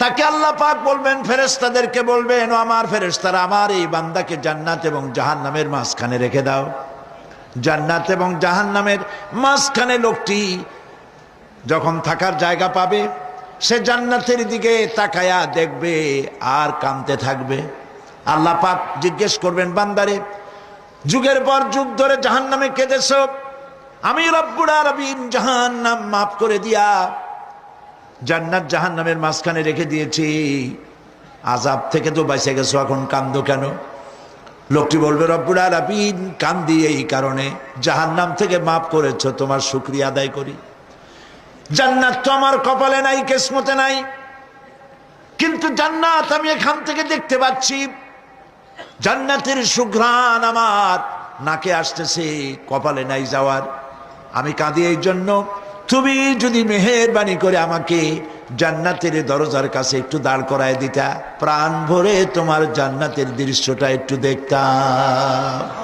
তাকে আল্লাহ পাক বলবেন, ফেরেশতাদেরকে বলবেন, ও আমার ফেরেশতারা, আমার এই বান্দাকে জান্নাত এবং জাহান্নামের মাঝখানে রেখে দাও। জান্নাত এবং জাহান্নামের মাঝখানে লোকটি যখন থাকার জায়গা পাবে, সে জান্নাতের দিকে তাকায়া দেখবে আর কাঁদতে থাকবে। আল্লাহ পাক জিজ্ঞেস করবেন, বান্দারে, যুগের পর যুগ ধরে জাহান্নামে কেঁদেছ, আমি রব্বুল আলামিন জাহান্নাম মাফ করে দিয়া জান্নাত জাহান্নামের মাঝখানে রেখে দিয়েছি, আযাব থেকে তো বেঁচে গেছো, এখন কান্দো কেন? লোকটি বলবে, রব্বুল আলামিন কান্দি এই কারণে, জাহান্নাম থেকে মাফ করেছো, তোমার শুকরিয়া আদায় করি। জান্নাত তো আমার কপালে নাই, কিসমতে নাই, কিন্তু জান্নাত আমি এখান থেকে দেখতে পাচ্ছি, জান্নাতের সুঘ্রাণ আমার নাকে আসতেছে, কপালে নাই যাওয়ার। আমি কাঁদি এই জন্য, তুমি যদি মেহেরবানি করে আমাকে জান্নাতের দরজার কাছে একটু দাঁড় করায় দিতা, প্রাণ ভরে তোমার জান্নাতের দৃশ্যটা একটু দেখতাম।